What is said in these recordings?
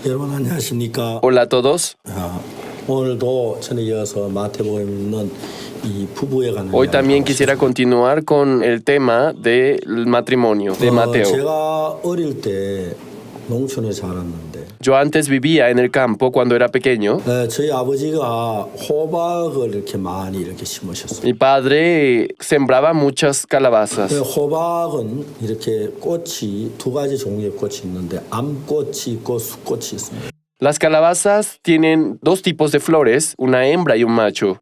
여러분 안녕하십니까? Hola a todos. 오늘도 전에 이어서 마태복음에 있는 이 부부에 관한 Hoy 이야기를 también 하고 quisiera 싶습니다. continuar con el tema del matrimonio de Mateo. 제가 어릴 때 농촌에 자랐는데 Yo antes vivía en el campo cuando era pequeño. 저희 아버지가 호박을 이렇게 많이 이렇게 심으셨어요. Mi padre sembraba muchas calabazas. 호박은 이렇게 꽃이 두 가지 종류의 꽃이 있는데 암꽃이 있고 숫꽃이 있습니다. Las calabazas tienen dos tipos de flores, una hembra y un macho.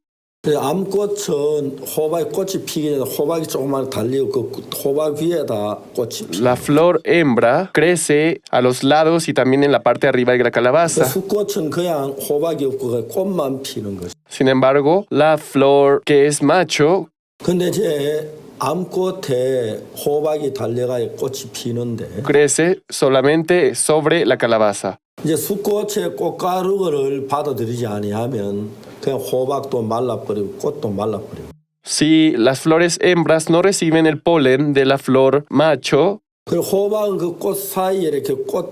암꽃은 호박이 꽃이 피기 전에 호박이 조그만 달리고 그 호박 위에다 꽃이 피어요. La flor hembra crece a los lados y también en la parte de arriba de la calabaza. 숫꽃은 그냥 호박이 없고 그냥 꽃만 피는 거죠. Sin embargo, la flor que es macho 근데 제 암꽃에 호박이 달려가 꽃이 피는데 crece solamente sobre la calabaza. 이제 숫꽃의 꽃가루를 받아들이지 아니하면 그냥 호박도 말라버리고 꽃도 말라버리고. Si las flores hembras no reciben el polen de la flor macho, 그리고 호박은 그 꽃 사이에 이렇게 꽃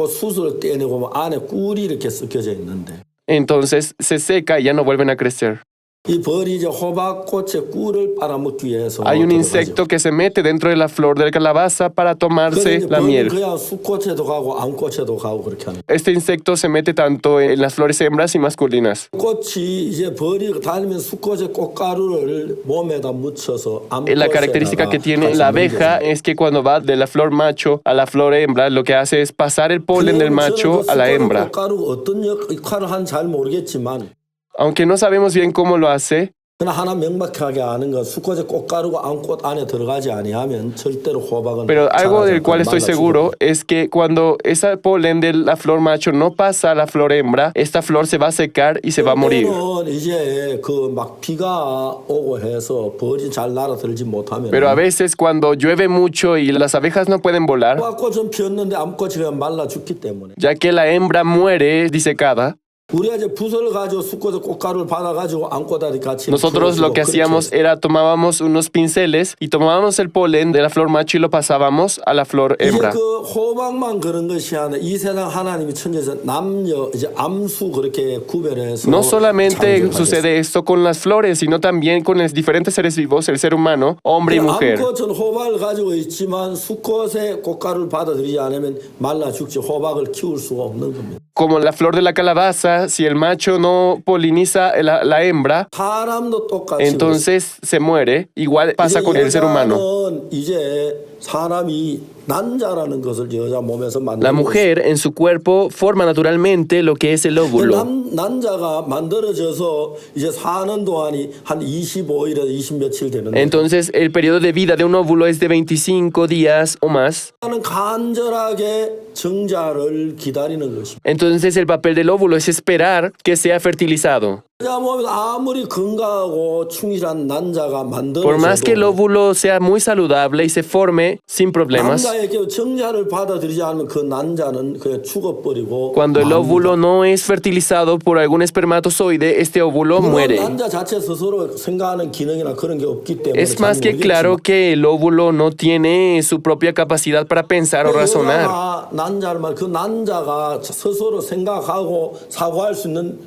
수술을 떼내고 보면 안에 꿀이 이렇게 섞여져 있는데 entonces se seca y ya no vuelven a crecer. 이 벌이 이제 호박꽃의 꿀을 빨아먹기 위해서 Hay un 들어가죠. insecto que se mete dentro de la flor de la calabaza para tomarse 그런데 la 벌은 miel. 그냥 숫꽃에도 가고 암꽃에도 가고 그렇게 하는. Este insecto se mete tanto en las flores hembras y masculinas. 꽃이 이제 벌이 다니면 숫꽃의 꽃가루를 몸에다 묻혀서 La característica que tiene la abeja es que cuando va de la flor macho a la flor hembra, lo que hace es pasar el polen del macho a la hembra. 꽃가루가 어떤 역할을 하는지 잘 모르겠지만 Aunque no sabemos bien cómo lo hace, 그러나 하나 명확하게 아는 건 숫꽃의 꽃가루가 암꽃 안에 들어가지 아니하면 절대로 호박은 pero algo 자라지 del 않고 cual estoy 말라 seguro 죽어요. es que cuando esa polen de la flor macho no pasa a la flor hembra, esta flor se va a secar y se va a morir. 때로는 이제 그 막 비가 오고 해서 벌이 잘 날아들지 못하면 Pero a veces cuando llueve mucho y las abejas no pueden volar, 호박꽃은 피었는데 암꽃이 그냥 말라 죽기 때문에 ya que la hembra muere disecada, 우리가 이제 붓을 가지고 숫꽃의 꽃가루를 받아가지고 암꽃하고 같이 nosotros lo que hacíamos era tomábamos unos pinceles y tomábamos el polen de la flor macho y lo pasábamos a la flor 이제 hembra. 그 호박만 그런 것이 아니라 이 세상 하나님이 천지에서 남녀 이제 암수 그렇게 구별해서 No solamente 창조하셨어요. sucede esto con las flores, sino también con los diferentes seres vivos, el ser humano, hombre y mujer. 암꽃은 호박을 가지고 있지만 숫꽃의 꽃가루를 받아들이지 않으면 말라 죽지 호박을 키울 수가 없는 겁니다. Como la flor de la calabaza, si el macho no poliniza la hembra, 사람도 똑같이 entonces se muere. Igual pasa con el ser humano. 여자는 이제 사람이 난자라는 것을 여자 몸에서 La 만들고 mujer en su cuerpo forma naturalmente lo que es el óvulo. 난자가 만들어져서 이제 사는 동안이 한 25일에서 20 며칠 되는데 Entonces el periodo de vida de un óvulo es de 25 días o más. 나는 간절하게 정자를 기다리는 것입니다. Entonces el papel del óvulo es esperar que sea fertilizado. 여자 몸에서 아무리 건강하고 충실한 난자가 Por más que el 만들어져도 óvulo sea muy saludable y se forme sin problemas, 남자에게 정자를 받아들이지 않으면 그 난자는 그냥 죽어버리고 cuando el óvulo no es fertilizado por algún espermatozoide, este óvulo muere. 난자 자체 스스로 생각하는 기능이나 그런 게 없기 때문에 Es más que claro que el óvulo no tiene su propia capacidad para pensar o razonar. 난자를 말 그 난자가 스스로 생각하고 사고할 수 있는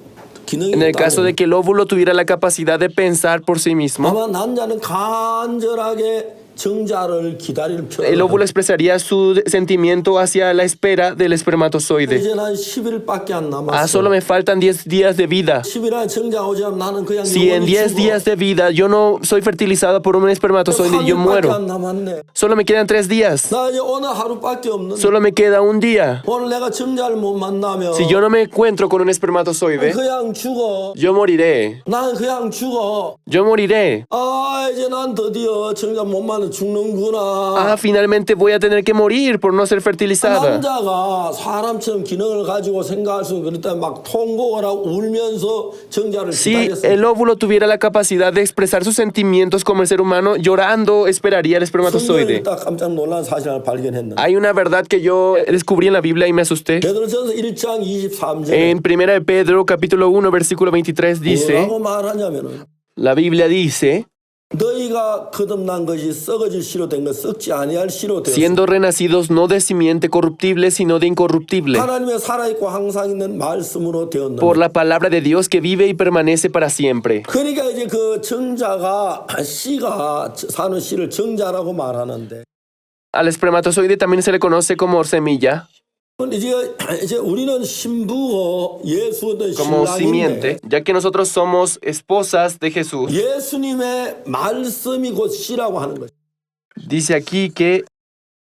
기능이 En el caso de 있다면 que el óvulo tuviera la capacidad de pensar por sí mismo, 아마 난자는 간절하게 정자를 기다리는 el óvulo 표현을 expresaría su sentimiento hacia la espera del espermatozoide. 이제 난 10일밖에 안 Ah, solo 남았어. me faltan 10 días de vida. 10일 안에 정자 오지 않으면 나는 그냥 Si en 영원히 10 죽어. días de vida yo no soy fertilizado por un espermatozoide, yo 3일밖에 muero. 안 남았네. Solo me quedan 3 días. 나 이제 오늘 하루밖에 없는데 Solo me queda un día. 오늘 내가 정자를 못 만나면 Si yo no me encuentro con un espermatozoide, 그냥 죽어. yo moriré. 난 그냥 죽어. Yo moriré. 아 이제 난 드디어 정자 못 만나 죽는구나. Ah, finalmente voy a tener que morir por no ser fertilizada. 남자가 사람처럼 기능을 가지고 생각할 수 있는 그럴 막 통곡을 하고 울면서 정자를 Si 기다렸어요. el óvulo tuviera la capacidad de expresar sus sentimientos como el ser humano, llorando esperaría el espermatozoide. 성경에 딱 깜짝 놀란 사실 하나 발견했는데 Hay una verdad que yo descubrí en la Biblia y me asusté. 베드로전서 1장 23절에 En 1 de Pedro, capítulo 1, versículo 23, dice, 뭐라고 말하냐면은 la Biblia dice, 너희가 거듭난 것이 썩어질 씨로 된 것 썩지 아니할 씨로 되었으니 siendo renacidos no de simiente corruptible, sino de incorruptible, 하나님의 살아있고 항상 있는 말씀으로 되었느니라. por la palabra de Dios que vive y permanece para siempre. 그러니까 이제 그 정자가 씨가 사는 씨를 정자라고 말하는데 Al espermatozoide también se le conoce como semilla, 근데 이제 우리는 신부고 예수는 como 신랑인데 simiente, ya que nosotros somos esposas de Jesús. 예수님의 말씀이 곧 씨라고 하는 거죠. Dice aquí que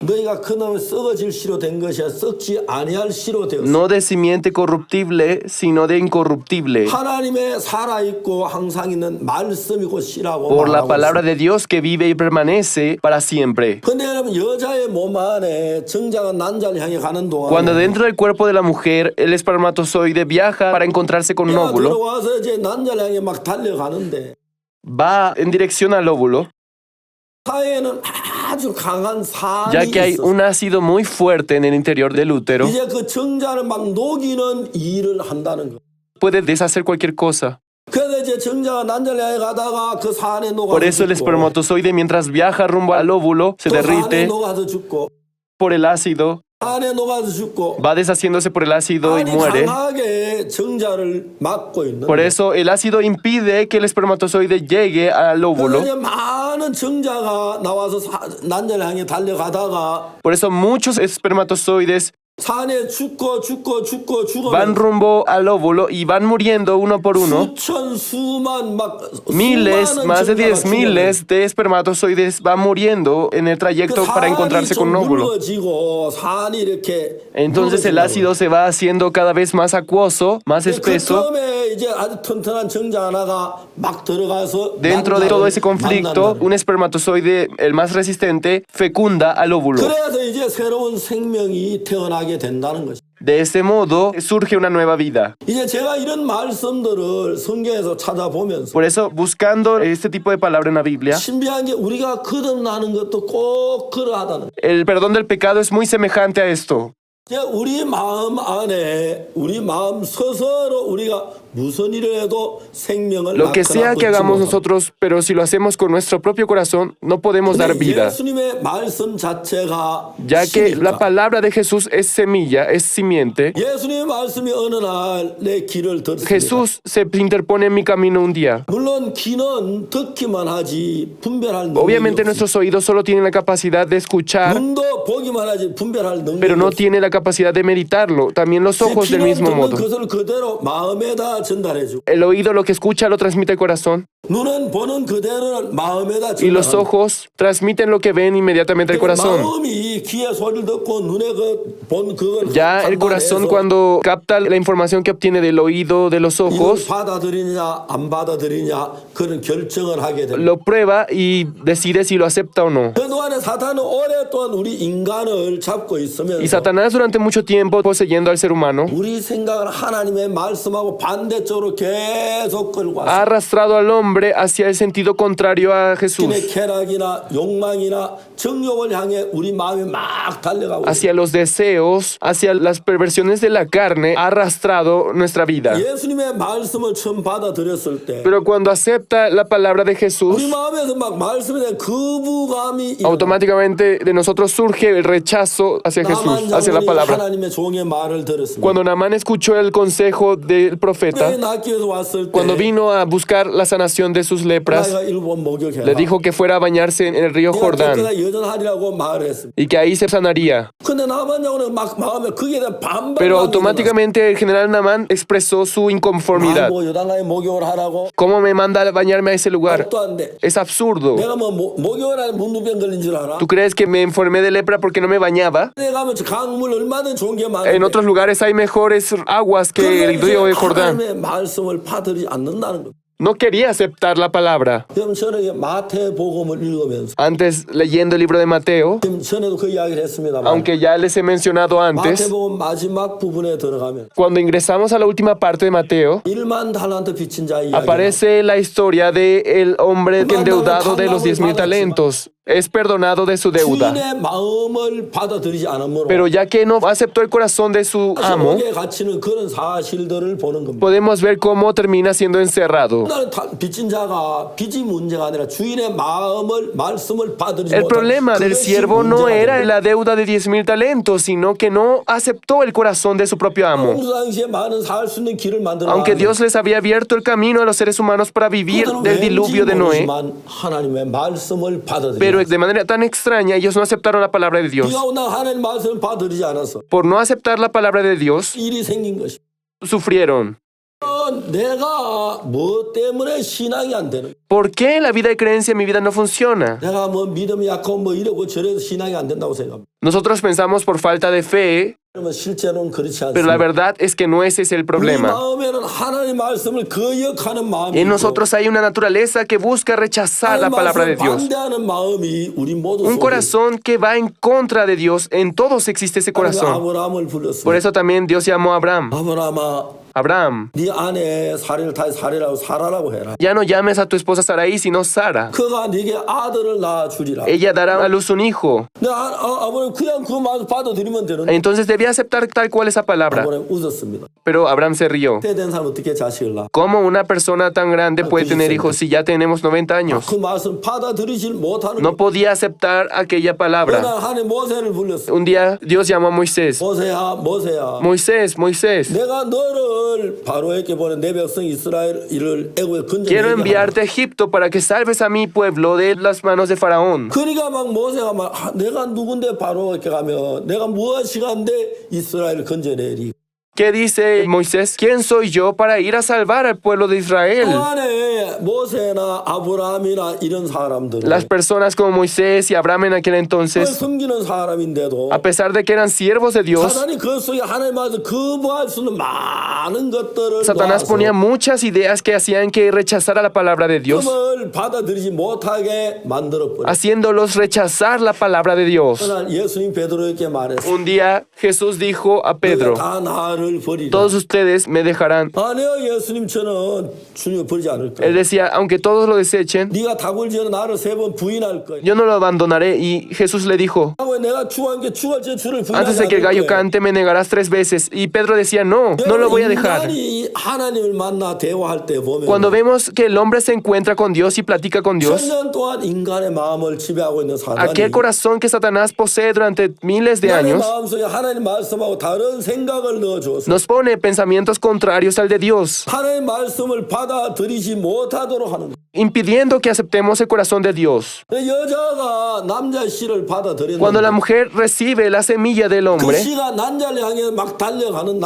너희가 그놈의 썩어질 씨로 된 것이야 썩지 아니할 씨로 되었어. no de simiente corruptible, sino de incorruptible, 하나님의 살아있고 항상 있는 말씀이 곧 씨라고 por la 말하고 palabra 있어요. de Dios que vive y permanece para siempre. 근데 여러분 여자의 몸 안에 정자가 난자를 향해 가는 Cuando 동안 dentro del cuerpo de la mujer el espermatozoide viaja para encontrarse con un 얘가 óvulo, 들어와서 이제 난자를 향해 막 달려가는데 va en dirección al óvulo, 사회에는 아주 강한 산이 ya que hay 있어서 un ácido muy fuerte en el interior del útero, 이제 그 정자를 막 녹이는 일을 한다는 거. puede deshacer cualquier cosa. 그래서 이제 정자가 난자를 향해 가다가 그 산에 Por eso el 녹아서 죽고 espermatozoide, mientras viaja rumbo al óvulo, se 또 산에 derrite 녹아서 죽고 por el ácido, 산에 녹아서 죽고 va deshaciéndose por el ácido y 아니 muere. 강하게 정자를 막고 있는 Por eso el ácido impide que el espermatozoide llegue al 그래서 óvulo. 이제 많은 정자가 나와서 난자를 향해 달려가다가 Por eso muchos espermatozoides 산에 죽고 van rumbo al óvulo y van muriendo uno por uno. 수천 수만 막 Miles, 수많은 más de 정자가 10 miles de espermatozoides van muriendo en el trayecto 그 para 산이 encontrarse con 좀 un óvulo. 묽어지고 산이 이렇게 Entonces el 묽어진다고. ácido se va haciendo cada vez más acuoso, más 그 espeso. 처음에 이제 아주 튼튼한 정자 하나가 막 들어가서 Dentro de todo ese 난자를 conflicto, 만난다는 un espermatozoide, el más resistente, fecunda al óvulo. 그래서 이제 새로운 생명이 태어나게 된다는 것이. De ese modo surge una nueva vida. 이제 제가 이런 말씀들을 성경에서 찾아보면서 Por eso, buscando este tipo de palabra en la Biblia, 신비한 게 우리가 거듭나는 것도 꼭 그러하다는. el perdón del pecado es muy semejante a esto. 이제 우리 마음 안에 우리 마음 스스로 우리가 무슨 일을 해도 생명을 Lo que sea que hagamos 낳거나 nosotros, pero si lo hacemos con nuestro propio corazón, no podemos dar vida, 예수님의 말씀 자체가 ya que la 씨니까. palabra de Jesús es semilla, es simiente. 예수님의 말씀이 어느 날 내 길을 듣습니다. Jesús se interpone en mi camino un día. 물론 귀는 듣기만 하지 분별할 능력이 Obviamente 없습니다. nuestros oídos solo tienen la capacidad de escuchar, 눈도 보기만 하지 분별할 능력이 pero no 없습니다. tiene la capacidad de meditarlo. También los ojos del 귀는 mismo 듣는 modo. 것을 그대로 마음에다 전달해주고 El oído lo que escucha lo transmite al corazón 눈은 보는 그대로 마음에다 y los 전달합니다. ojos transmiten lo que ven inmediatamente al corazón. 마음이 귀의 소리를 듣고 눈에 본 그걸 Ya el corazón, 판단해서 cuando capta la información que obtiene del oído, de los 이걸 ojos, 받아들이냐 안 받아들이냐 그런 결정을 하게 됩니다. lo prueba y decide si lo acepta o no. 그동안에 사탄은 오랫동안 우리 인간을 잡고 Y 있으면서 Satanás durante mucho tiempo poseyendo al ser humano 우리 생각을 하나님의 말씀하고 반대쪽으로 계속 끌고 ha 왔어요. arrastrado al hombre hacia el sentido contrario a 신의 Jesús, 쾌락이나 욕망이나 정욕을 향해 우리 마음이 막 달려가고 있어요. hacia los deseos, hacia las perversiones de la carne, ha arrastrado nuestra vida. 예수님의 말씀을 처음 받아들였을 때 Pero cuando acepta la palabra de 우리 Jesús, 마음에서 막 말씀에 대한 거부감이 일어나요. automáticamente de nosotros surge el rechazo hacia Jesús, 나만 hacia la 장군이 palabra. 하나님의 종의 말을 들었습니다. Cuando Naamán escuchó el consejo del profeta, 왜 낫기 위해서 왔을 때 cuando vino a buscar la sanación de sus lepras, 나이가 일본 목욕해라. le dijo que fuera a bañarse en el río 내가 Jordán 깨끗하게 여전하리라고 말을 했습니다. y que ahí se sanaría. 근데 나만 장군은 막 마음에 그게 대한 반발감이 Pero automáticamente el general Naamán expresó su inconformidad. 뭐 요단강에 목욕을 하라고 ¿Cómo me manda a bañarme a ese lugar? 말도 안 돼. Es absurdo. 내가 뭐 목욕을 하는 문둥병 걸린 줄 알아? ¿Tú crees que me enfermé de lepra porque no me bañaba? 내가 가면 강물 얼마든 좋은 게 En 많은데 otros lugares hay mejores aguas que el río de Jordán. 하나님의 말씀을 받들지 않는다는 것. No quería aceptar la palabra. 그럼 저는 마태복음을 읽으면서 Antes, leyendo el libro de Mateo, 지금 전에도 그 이야기를 했습니다만 aunque ya les he mencionado antes, 마태복음 마지막 부분에 들어가면 cuando ingresamos a la última parte de Mateo, 1만 달란트 빚진 자 이야기. aparece la historia del hombre que endeudado de los 10,000 talentos. Es perdonado de su deuda. 주인의 마음을 받아들이지 않으므로 Pero ya que no aceptó el corazón de su amo, 목에 갇히는 그런 사실들을 보는 겁니다. podemos ver cómo termina siendo encerrado. hijo. 나는 빚진 자가 빚이 문제가 아니라 주인의 말씀을 받들지 El 못한 problema del 그것이 siervo no 문제가 era 되는 la deuda de 10,000 talentos, sino que no aceptó el corazón de su propio amo. 홍수 당시에 많은 살 수 있는 길을 만들어 Aunque Dios les había abierto el camino a los seres humanos para vivir del diluvio de Noé, 하나님의 말씀을 pero 받아들여. de manera tan extraña ellos no aceptaron la palabra de Dios. 네가 오늘 하나님 말씀을 받아들이지 않아서 Por no aceptar la palabra de Dios, 일이 생긴 것이. sufrieron. 내가 뭐 때문에 신앙이 안 되는? ¿Por qué la vida de creencia en mi vida no funciona? 내가 뭐 믿음이 약하고 뭐 이러고 저래서 신앙이 안 된다고 생각합니다. Nosotros pensamos por falta de fe, 그러면 실제로는 그렇지 pero la 않습니다. verdad es que no ese es el 우리 problema. 마음에는 하나님 말씀을 거역하는 마음이 En 있고 nosotros hay una naturaleza que busca rechazar la 하나님 palabra de 말씀을 Dios. 반대하는 마음이 우리 모두 Un 속에 corazón que va en contra de Dios. En todos existe ese corazón. 아브라함을 Por 불렀습니다. eso también Dios llamó a Abraham. 아브라함아, Abraham, 네 아내 사례를 다시 사례라고 살아라고 해라. ya no llames a tu esposa Sarai, sino Sara. 그가 네게 아들을 낳아 주리라. Ella dará a luz un hijo. 아버님 그냥 그 말 받아들이면 되는데. Entonces debía aceptar tal cual esa palabra. 아버님 웃었습니다. Pero Abraham se rió. 때된 사람 어떻게 자식을 낳아? ¿Cómo una persona tan grande puede tener hijos si ya tenemos 90 años? 그 말씀 받아들이질 못하는 No podía aceptar aquella palabra. 그러나 하나님 모세를 불렀어. Un día Dios llamó a Moisés. 모세야, 모세야. Moisés, Moisés, 내가 너를 바로에게 보내 내 백성 이스라엘을 애굽에 quiero 건져내게 enviarte a Egipto para que salves a mi pueblo de las manos de Faraón. 그러니까 막 모세가 내가 누군데 바로에게 가면 내가 무엇이간데 이스라엘을 건져내리. ¿Qué dice Moisés? ¿Quién soy yo para ir a salvar al pueblo de 그 Israel? 안에 모세나 아브라함이나 이런 사람들은 Las personas como Moisés y Abraham en aquel 그걸 entonces, 섬기는 사람인데도 a pesar de que eran siervos de Dios, 사단이 그 속에 하나님 앞에서 거부할 수 있는 많은 것들을 Satanás 놓아서 ponía muchas ideas que hacían que rechazara la palabra de Dios, 그걸 받아들이지 못하게 만들어버려. haciéndolos rechazar la palabra de Dios. 그날 예수님 베드로에게 말했어. Un día Jesús dijo a Pedro, 다 나를 버리라. todos ustedes me dejarán. 아니요, 예수님처럼 주님을 버리지 않을 거야. Él decía, aunque todos lo desechen, 네가 닭을 지어 나를 3번 부인할 거야. yo no lo abandonaré. Y Jesús le dijo, 하고 내가 주한께 죽을 때 주를 부인하지 antes de que el 않을 gallo 거야. cante me negarás 3 veces. Y Pedro decía, no, no lo voy a dejar. 인간이 하나님을 만나 대화할 때 보면 Cuando vemos que el hombre se encuentra con Dios y platica con Dios, 천년 동안 인간의 마음을 지배하고 있는 사단이 aquel corazón que Satanás posee durante miles de 인간의 años 마음속에 하나님 말씀하고 다른 생각을 넣어줘서 nos pone pensamientos contrarios al de Dios, 하나님 말씀을 받아들이지 못하도록 하는 거야. impidiendo que aceptemos el corazón de Dios. 여자가 남자 씨를 Cuando la 받아들였는데 mujer recibe la semilla del 그 hombre, 씨가 남자를 향해 막 달려가는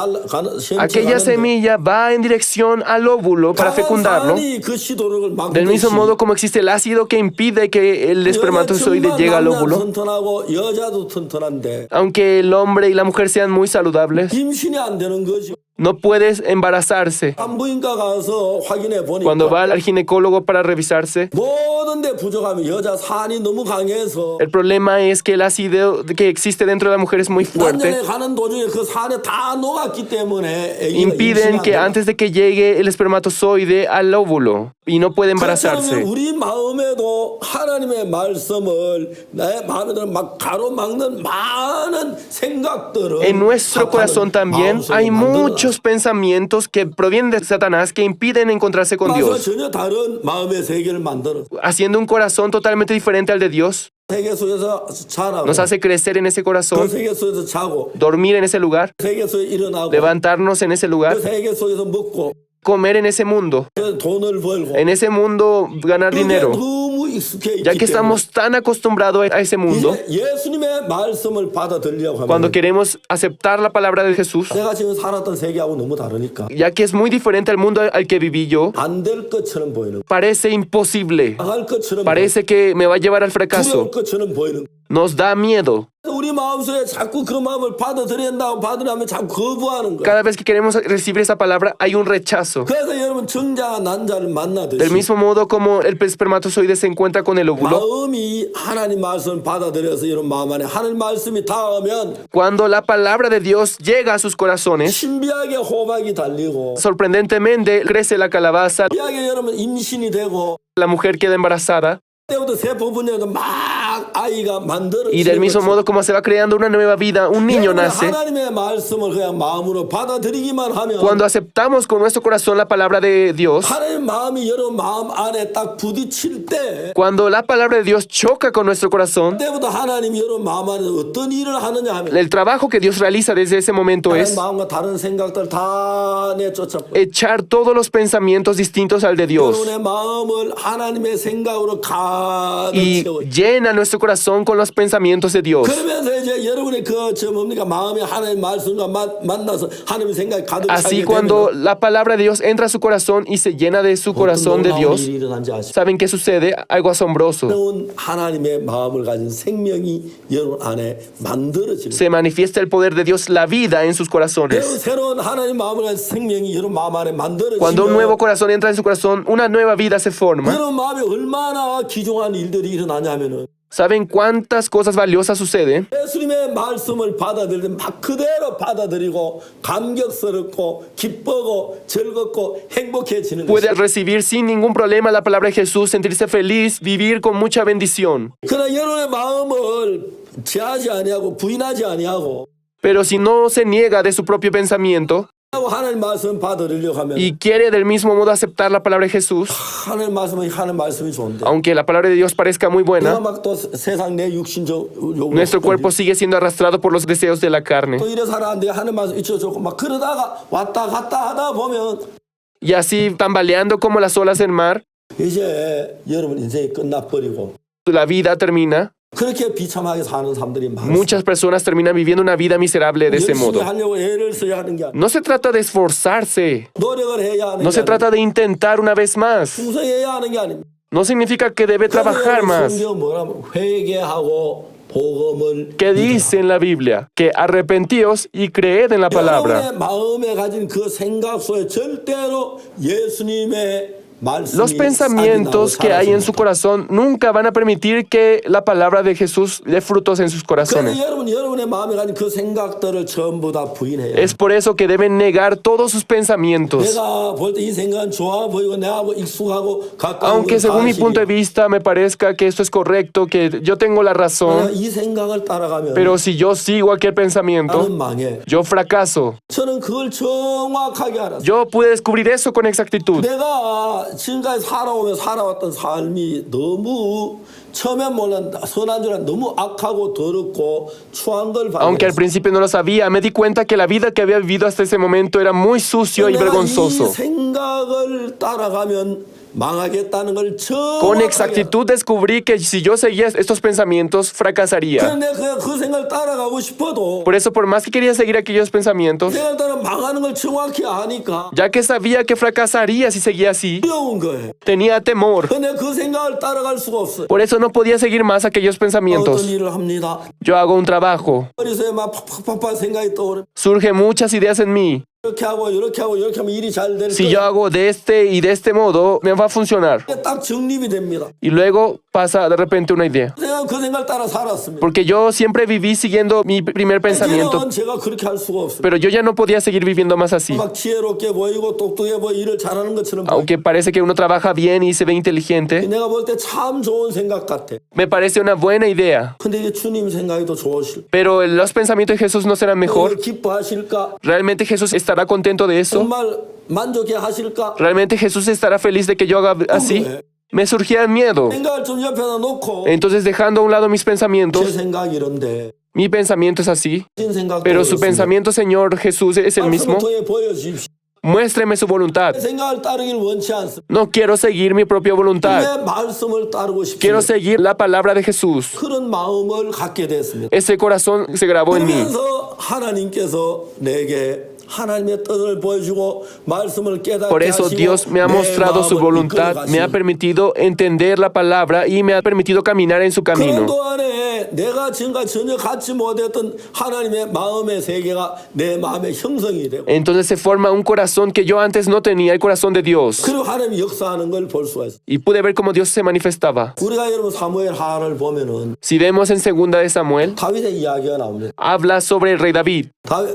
aquella semilla va en dirección al óvulo para fecundarlo. 그 시도력을 Del mismo 막듯이 modo como existe el ácido que impide que el espermatozoide llegue al óvulo, 튼튼하고 여자도 튼튼한데 aunque el hombre y la mujer sean muy saludables, 임신이 안 되는 거죠. no puedes embarazarse. 산부인과 가서 확인해 Cuando 보니까 va al ginecólogo para revisarse, 모든 데 부족하면 여자 산이 너무 강해서 el problema es que el ácido que existe dentro de la mujer es muy fuerte. 남자에 가는 도중에 그 산에 다 녹았기 때문에 애기가 Impiden 임신이 que 안 antes de que llegue el espermatozoide al óvulo y no puede 그렇다면 embarazarse. 우리 마음에도 하나님의 말씀을 내 마음에도 막 가로막는 많은 생각들을 En nuestro corazón también hay muchos pensamientos que provienen de Satanás que impiden encontrarse con 그래서 Dios, 전혀 다른 마음의 세계를 만들어 haciendo un corazón totalmente diferente al de Dios. 세계 속에서 자라고 Nos hace crecer en ese 그 corazón, 세계 속에서 자고 dormir en ese lugar, 세계 속에 일어나고 levantarnos en ese lugar, 그 세계 속에서 먹고 comer en ese mundo, 돈을 벌고 en ese mundo ganar 그게 dinero. 너무 익숙해 Ya 있기 que 때문에 estamos tan acostumbrados a ese mundo, 이제 예수님의 말씀을 받아들이려고 cuando 하면 queremos aceptar la palabra de Jesús, 내가 지금 살았던 세계하고 너무 다르니까 ya que es muy diferente al mundo al que viví yo, 안 될 것처럼 보이는 parece imposible, 당할 것처럼 parece que me va a llevar al 두려울 fracaso, 것처럼 보이는 nos da miedo. 우리 마음속에 자꾸 그 마음을 받아들인다고 받으려면 자꾸 거부하는 거야. Cada vez que queremos recibir esa palabra hay un rechazo. 그래서 여러분 정자가 난자를 Del 만나듯이 mismo modo como el espermatozoide se encuentra con el óvulo, 마음이 하나님 말씀을 받아들여서 이런 마음 안에 하나님 말씀이 닿으면 cuando la palabra de Dios llega a sus corazones, 신비하게 호박이 달리고 sorprendentemente crece la calabaza, 신비하게 여러분 임신이 되고 la mujer queda embarazada, 그때부터 세포 분열도 막 아이가 만들어지는 Y del mismo modo como se va creando una nueva vida, un niño nace. 하나님의 말씀을 그냥 마음으로 받아들이기만 하면 Cuando aceptamos con nuestro corazón la palabra de Dios, 하나님 마음이 여러분 마음 안에 딱 부딪힐 때 cuando la palabra de Dios choca con nuestro corazón, 그때부터 하나님이 여러분 마음 안에 어떤 일을 하느냐 하면 el trabajo que Dios realiza desde ese momento 다른 es 마음과 다른 생각들 다 내쫓아 echar todos los pensamientos distintos al de Dios 여러분의 마음을 하나님의 생각으로 가득 y 채워. llena nuestro corazón con los pensamientos de Dios. 그러면서 이제 여러분의 그 뭡니까 마음이 하나님 말씀과 만나서 하나님의 생각이 가득 Así 차게 cuando 되면 la palabra de Dios entra a su corazón y se llena de su corazón de Dios, 일이 일어난지 아시죠? ¿saben qué sucede? Algo asombroso. 새로운 하나님의 마음을 가진 생명이 여러분 안에 만들어지는 Se manifiesta el poder de Dios, la vida en sus corazones. 새로운 하나님 마음을 가진 생명이 여러분 마음 안에 Cuando un nuevo 만들어지면 corazón entra en su corazón, una nueva vida se forma. 여러분 마음에 얼마나 귀중한 일들이 일어나냐면은 ¿Saben cuántas cosas valiosas suceden? 예수님의 말씀을 받아들일 때 막 그대로 받아들이고 감격스럽고 기쁘고 즐겁고 행복해지는 Puede 것이죠. recibir sin ningún problema la palabra de Jesús, sentirse feliz, vivir con mucha bendición. 그러나 여러분의 마음을 제하지 아니하고 부인하지 아니하고 Pero si no se niega de su propio pensamiento 하나님 말씀 받아들이려고 하면 y quiere del mismo modo aceptar la palabra de Jesús, 하나님 말씀이 좋은데 aunque la palabra de Dios parezca muy 내가 buena, 막 또 세상 내 육신적 nuestro cuerpo sigue siendo arrastrado por los deseos de la carne. 또 이래 살았는데 하나님 말씀 잊혀졌고 막 그러다가 왔다 갔다 하다 보면 Y así, tambaleando como las olas del mar, 이제 여러분 인생이 끝나버리고 la vida termina. 그렇게 비참하게 사는 사람들이 많습니다. Muchas personas terminan viviendo una vida miserable de ese 열심히 modo. 하려고 애를 써야 하는 게 아니라 No se trata de esforzarse, 노력을 해야 하는 no 게 se 아니라 trata de intentar una vez más. 충성해야 하는 게 아닙니다. No significa que debe trabajar más. 성경 뭐라면 회개하고 복음을 ¿Qué dice en la Biblia? Que arrepentíos y creed en la palabra. 여러분의 마음에 가진 그 생각 속에 절대로 예수님의 Los pensamientos que hay en su corazón nunca van a permitir que la palabra de Jesús dé frutos en sus corazones. 여러분의 마음에 가진 그 생각들을 전부 다 부인해요. Es por eso que deben negar todos sus pensamientos. 내가 볼 때 이 생각은 좋아 보이고 내하고 익숙하고 가까운 Aunque según mi punto de vista me parezca que esto es correcto, que yo tengo la razón, 이 생각을 따라가면 pero si yo sigo aquel pensamiento, 나는 망해. yo fracaso. 저는 그걸 정확하게 알았어요. Yo pude descubrir eso con exactitud. 내가 지금까지 살아왔던 삶이 너무 처음엔 몰랐는데 선한 줄 알았는데 너무 악하고 더럽고 추한 걸 Aunque al 발견했어요. principio no lo sabía, me di cuenta que la vida que había vivido hasta ese momento era muy sucio y 내가 이 vergonzoso. 생각을 따라가면 망하겠다는 걸 Con 정확하게 exactitud descubrí que si yo seguía estos pensamientos, fracasaría. 그런데 그 생각을 따라가고 싶어도 Por eso, por más que quería seguir aquellos pensamientos, 생각을 따라 망하는 걸 정확히 아니까 ya que sabía que fracasaría si seguía así, 두려운 거예요. tenía temor. 근데 그 생각을 따라갈 수가 없어요. Por eso no podía seguir más aquellos 어떤 pensamientos. 일을 합니다. Yo hago un trabajo. 머릿속에 막 팍팍팍팍 생각이 떠오르면 Surgen muchas ideas en mí. 이렇게 하고 이렇게 하고 이렇게 하면 일이 잘 될 Si 거예요. yo hago de este y de este modo, me va a funcionar. 딱 정립이 됩니다. Y luego pasa de repente una idea. 내가 그 생각을 따라 살았습니다. Porque yo siempre viví siguiendo mi primer pensamiento, 이제는 제가 그렇게 할 수가 없어요. pero yo ya no podía seguir viviendo más así. 막 지혜롭게 보이고 똑똑해 보이고 일을 잘하는 것처럼 보이고 Aunque parece que uno trabaja bien y se ve inteligente, 내가 볼 때 참 좋은 생각 같아. me parece una buena idea. 근데 이제 주님 생각이 더 좋으실 Pero los pensamientos de Jesús no serán mejor. 기뻐하실까? ¿Realmente Jesús estará contento de eso? 정말 만족해 하실까? ¿Realmente Jesús estará feliz de que yo haga así? Me surgía el miedo. 생각을 좀 옆에다 놓고 Entonces, dejando a un lado mis 제 pensamientos, 생각이 이런데 mi pensamiento es así, 신 생각도 pero su 그렇습니다. pensamiento, Señor Jesús, es el 말씀을 mismo. 통해 보여주십시오. Muéstreme su voluntad. 내 생각을 따르길 원치 않습니다. No quiero seguir mi propia voluntad. 내 말씀을 따르고 Quiero 싶습니다. seguir la palabra de Jesús. 그런 마음을 갖게 됐습니다. Ese corazón se grabó en mí. 그러면서 하나님께서 내게 하나님의 뜻을 보여주고 말씀을 깨닫게 Por eso 하시고 Dios me ha 내 mostrado su 마음을 voluntad, me ha 이끌어 가시고 permitido entender la palabra y me ha permitido caminar en su 그런 camino. 동안에 내가 지금까지 전혀 갖지 못했던 하나님의 마음의 세계가 내 마음의 형성이 되고 Entonces se forma un corazón que yo antes no tenía, el corazón de Dios. 그리고 하나님이 역사하는 걸 볼 수가 있어요. Y pude ver cómo Dios se manifestaba. 우리가 여러분 사무엘 하를 보면은 Si vemos en segunda de Samuel, 다윗의 이야기가 나옵니다. habla sobre el rey David.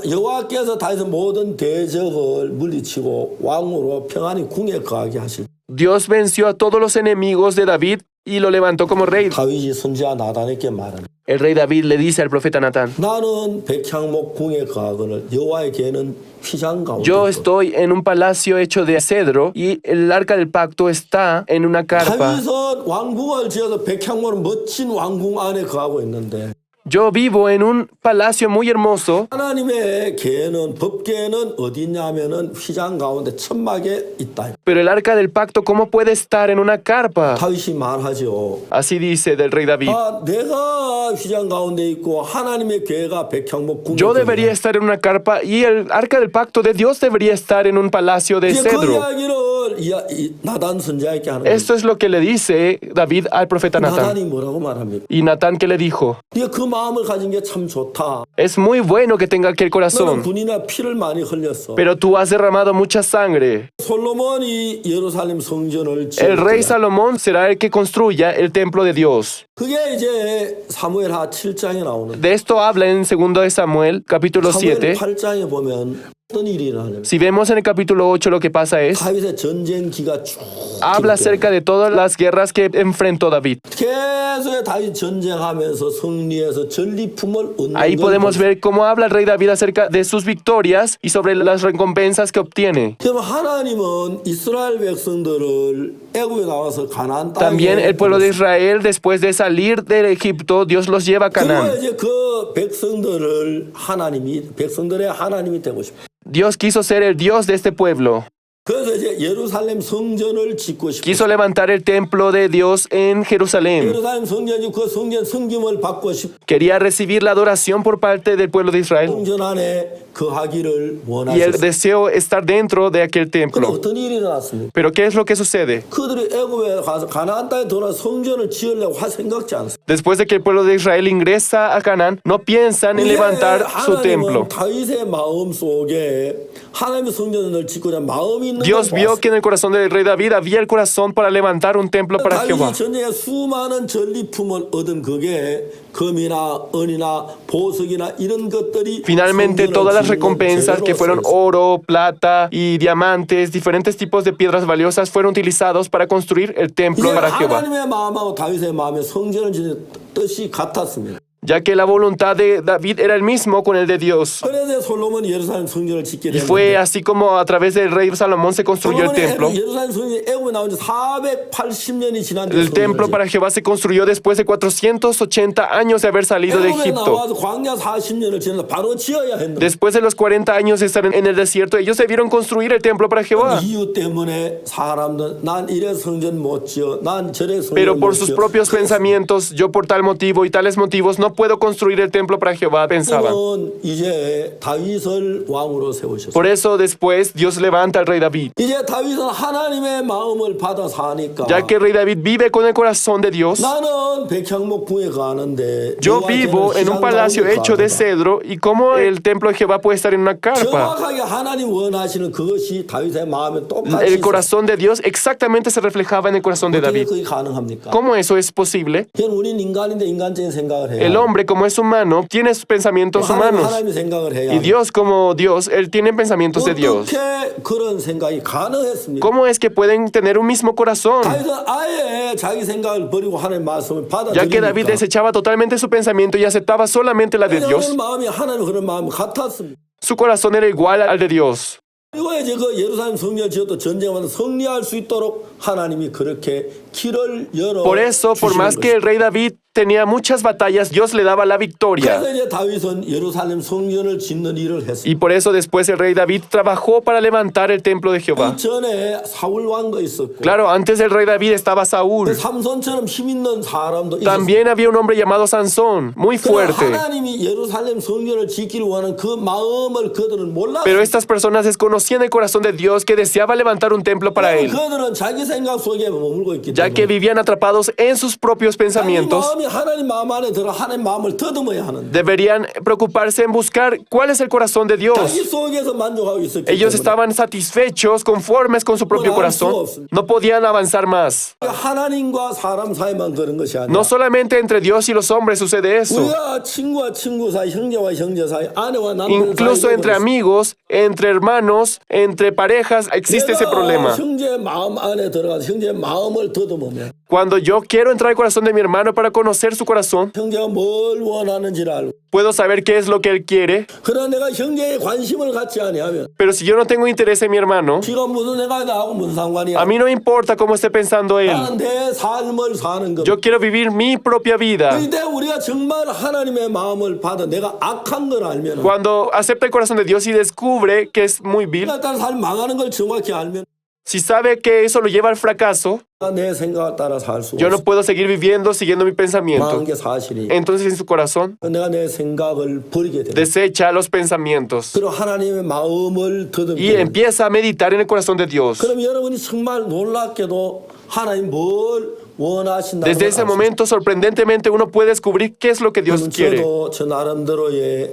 여호와께서 다윗의 모든 대적을 물리치고 왕으로 평안히 궁에 거하게 하실 Dios venció a todos los enemigos de David y lo levantó como rey. 다윗이 선지자 나단에게 말하는 El rey David le dice al profeta Natán, 나는 백향목 궁에 거하거늘 여호와의 궤는 휘장 가운데 yo 있거늘. estoy en un palacio hecho de cedro y el arca del pacto está en una carpa. 다윗은 왕궁을 지어서 백향목은 멋진 왕궁 안에 거하고 있는데 Yo vivo en un palacio muy hermoso, 하나님의 궤는 법궤는 어디 있냐면은 휘장 가운데 천막에 있다. pero el arca del pacto, ¿cómo puede estar en una carpa? 다윗이 말하죠. Así dice del rey David. 내가 휘장 가운데 있고 하나님의 궤가 백향목 궁에 Yo debería estar en una carpa y el arca del pacto de Dios debería estar en un palacio de 그 cedro. 이야기를 나단 선지자에게 하는 거예요. Esto es lo que le dice David al profeta Natán. 나단이 뭐라고 말합니까? Y Natán, ¿qué le dijo? 네가 그 마음을 가진 게 참 좋다. Es muy bueno que tenga aquel 너는 corazón, 군이나 피를 많이 흘렸어. pero tú has derramado mucha sangre. 솔로몬이 예루살렘 성전을 El rey 지었다. Salomón será el que construya el templo de Dios. 그게 이제 사무엘하 7장에 나오는. De esto habla en 2 de Samuel, capítulo 사무엘 7. 8장에 보면 어떤 일이 일어나냐면 Si vemos en el capítulo 8, lo que pasa es, 다윗의 전쟁기가 쭉 habla 기록돼요. acerca de todas las guerras que enfrentó David. 계속 다윗 전쟁하면서 승리해서 전리품을 얻는 Ahí 걸 podemos 보죠. ver cómo habla el rey David acerca de sus victorias y sobre las recompensas que obtiene. 그럼 하나님은 이스라엘 백성들을 애굽에 나와서 가나안 땅에 También el pueblo de Israel, después de salir de Egipto, Dios los lleva a 그리고 Canaán. 이제 그 백성들의 하나님이 되고 싶어. Dios quiso ser el Dios de este pueblo. 그래서 이제 예루살렘 성전을 짓고 싶어. Quiso levantar el templo de Dios en Jerusalén. 예루살렘 성전이 그 성전 섬김을 받고 싶어. Quería recibir la adoración por parte del pueblo de Israel. 성전 안에 거하기를 Y el 원하셨어. deseo estar dentro de aquel 그럼 templo. 어떤 일이 일어났습니까? Pero ¿qué es lo que sucede? 그들이 애굽에 가서 가나안 땅에 돌아 성전을 지으려고 생각지 않습니다. Después de que el pueblo de Israel ingresa a Canaán, no piensan en levantar su templo. 하나님은 다윗의 마음 속에 하나님의 성전을 짓고자 마음이 있는 Dios 걸 vio 봤어요. que en el corazón del rey David había el corazón para levantar un templo para Jehová. 다윗이 전쟁에 수많은 전리품을 얻은 그게 금이나 은이나 보석이나 이런 것들이 Finalmente, 성전을 todas las 짓는 recompensas que 재료로 fueron 쓰였어요. oro, plata y diamantes, diferentes tipos de piedras valiosas, fueron utilizados para construir el 이제 templo para Jehová. 하나님의 마음하고 다윗의 마음에 성전을 짓는 뜻이 같았습니다. Ya que la voluntad de David era el mismo con el de Dios. 그래서 솔로몬이 예루살렘 성전을 짓게 Y fue 됐는데 así como a través del rey Salomón se construyó el templo. 예루살렘 성전이 애굽에 나온 지 480년이 지난 뒤에 El templo para Jehová se construyó después de 480 años de haber salido de 애굽에 Egipto. 나와서 광야 40년을 지나서 바로 지어야 했는데 Después de los 40 años de estar en el desierto, ellos debieron construir el templo para Jehová. 이유 때문에 사람들 난 이래 성전 못 지어 난 저래 성전 Pero 못 por sus 지어 propios pensamientos, yo por tal motivo y tales motivos no puedo construir el templo para Jehová, pensaban. 하나님은 이제 다윗을 왕으로 세우셨어요. Por eso después Dios levanta al rey David. 이제 다윗은 하나님의 마음을 받아 사니까 Ya que el rey David vive con el corazón de Dios, 나는 백향목 궁에 가는데 yo vivo en un palacio hecho de cedro, y cómo el templo de Jehová puede estar en una carpa. 정확하게 하나님 원하시는 그것이 다윗의 마음에 똑같이 El corazón de Dios exactamente se reflejaba en el corazón de 어떻게 David. 그게 가능합니까? ¿Cómo eso es posible? 우리는 인간인데 인간적인 생각을 해요. El hombre, como es humano, tiene sus pensamientos humanos. 하나님 생각을 해야 Y Dios, como Dios, Él tiene pensamientos de Dios. 어떻게 그런 생각이 가능했습니까? ¿Cómo es que pueden tener un mismo corazón? 다윗은 아예 자기 생각을 버리고 하나님의 말씀을 Ya que David 받아들이니까 desechaba totalmente su pensamiento y aceptaba solamente la de Dios, 하나님 마음이 하나님 그런 마음 같았습니다. su corazón era igual al de Dios. 그리고 이제 그 예루살렘 성전 지었던 전쟁을 승리할 수 있도록 하나님이 그렇게 길을 열어 Por eso, por 주시는 más que el rey David tenía muchas batallas, Dios le daba la victoria. 그래서 이제 다윗은 예루살렘 성전을 짓는 일을 했습니다. Y por eso después el rey David trabajó para levantar el templo de Jehová. 그 전에 사울 왕도 있었고 Claro, antes del rey David estaba Saúl. 삼손처럼 힘 있는 사람도 있었고 También había un hombre llamado Sansón, muy fuerte. 하나님이 예루살렘 성전을 짓기를 원하는 그 마음을 그들은 몰랐어요. Pero estas personas desconocían el corazón de Dios que deseaba levantar un templo para él, 그들은 자기 생각 속에 머물고 있기 ya que 때문에 vivían atrapados en sus propios 자기 pensamientos. 마음이 하나님 마음 안에 들어 하나님 마음을 더듬어야 하는데 Deberían preocuparse en buscar cuál es el corazón de Dios. 자기 속에서 만족하고 있었기 Ellos 때문에 estaban satisfechos, conformes con su propio corazón. No podían avanzar más. 하나님과 사람 사이만 그런 것이 아니라 No solamente entre Dios y los hombres sucede eso. 우리가 친구와 친구 사이, 형제와 형제 사이, 아내와 남편 Incluso 사이도 entre 그렇습니다. amigos, entre hermanos, entre parejas, existe ese 내가 problema. 형제 마음 안에 들어가서 형제 마음을 더듬어 더듬으면 Cuando yo quiero entrar al corazón de mi hermano para conocer su corazón, 형제가 뭘 원하는지를 알고 puedo saber qué es lo que él quiere. 그러나 내가 형제의 관심을 갖지 아니하면 Pero si yo no tengo interés en mi hermano, 지가 무슨 생각이 나하고 무슨 상관이야. a mí no me importa cómo esté pensando él. 나는 내 삶을 사는 것. Yo quiero vivir mi propia vida. 이때 우리가 정말 하나님의 마음을 받아 내가 악한 걸 알면 Cuando acepta el corazón de Dios y descubre que es muy vil, 내가 따라 삶 망하는 걸 정확히 알면 si sabe que eso lo lleva al fracaso, 내 생각을 따라 살 수 yo 없어. no puedo seguir viviendo siguiendo mi pensamiento. 망한 게 사실이. Entonces en su corazón 내가 내 생각을 버리게 돼. desecha los pensamientos 그럼 하나님의 마음을 y 더듬게. empieza a meditar en el corazón de Dios. 그럼 여러분이 정말 놀랍게도 하나님 뭘 원하신다는 Desde ese momento, sorprendentemente, uno puede descubrir qué es lo que Dios quiere. 저도 저 나름대로의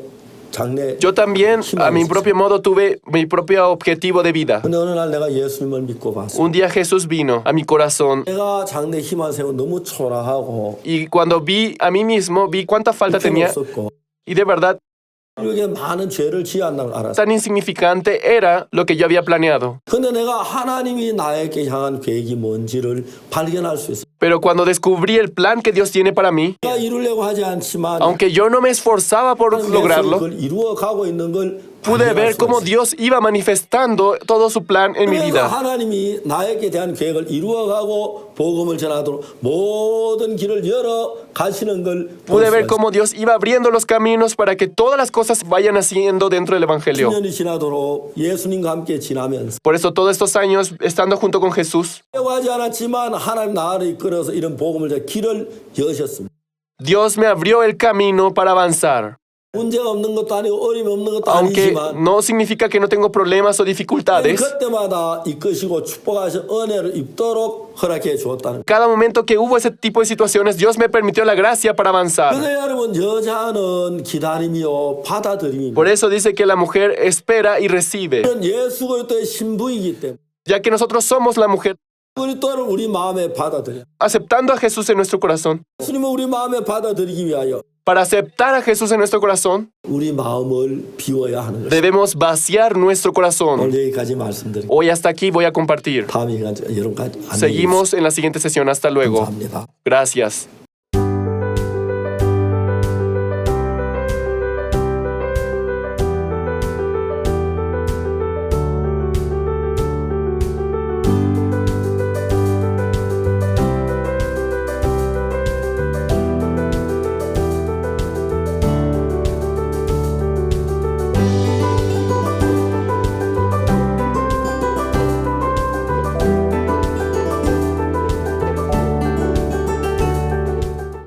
장래. Yo también, a mi propio modo, tuve mi propio objetivo de vida. 근데 어느 날 내가 예수님을 믿고 봤어. Un día Jesús vino a mi corazón 내가 장래 희망 세고 너무 초라하고 y cuando vi a mí mismo, vi cuánta falta tenía 없었고 y de verdad 이게 많은 죄를 지었다는 걸 알았어. tan insignificante era lo que yo había planeado. 근데 내가 하나님이 나에게 향한 계획이 뭔지를 발견할 수 있어. Pero cuando descubrí el plan que Dios tiene para mí, 내가 이루려고 하지 않지만 aunque yo no me esforzaba por lograrlo, 그걸 이루어 가고 있는 걸 pude 발견할 ver 수 cómo 있어. Dios iba manifestando todo su plan en mi 그래서 vida. 하나님이 나에게 대한 계획을 이루어가고 복음을 전하도록 모든 길을 열어 가시는 걸 Pude ver 볼 수가 있어. cómo Dios iba abriendo los caminos para que todas las cosas vayan haciendo dentro del Evangelio. 10년이 지나도록 예수님과 함께 지나면서 Por eso todos estos años, estando junto con Jesús, 하지 않았지만 하나님 나를 이끌어서 이런 복음을 제 길을 여셨습니다. Dios me abrió el camino para avanzar. 문제가 없는 것도 아니고 어려움이 없는 것도 Aunque 아니지만 no significa que no tengo problemas o dificultades, 그때마다 이끄시고 축복하신 은혜를 입도록 허락해 주었다는 거예요. cada momento que hubo ese tipo de situaciones, Dios me permitió la gracia para avanzar. 근데 여러분 여자는 기다림이요 받아들임입니다. Por eso dice que la mujer espera y recibe. 예수 그리스도의 신부이기 때문에 Ya que nosotros somos la mujer, 그리스도를 우리 마음에 받아들여. aceptando a Jesús en nuestro corazón, 예수님을 우리 마음에 받아들이기 위하여 para aceptar a Jesús en nuestro corazón, 우리 마음을 비워야 하는 것입니다. debemos vaciar nuestro corazón. 오늘 여기까지 말씀드리고 Hoy hasta aquí voy a compartir. 다음 시간 여러분까지 안녕히 Seguimos en la siguiente sesión. Hasta luego. 감사합니다. Gracias.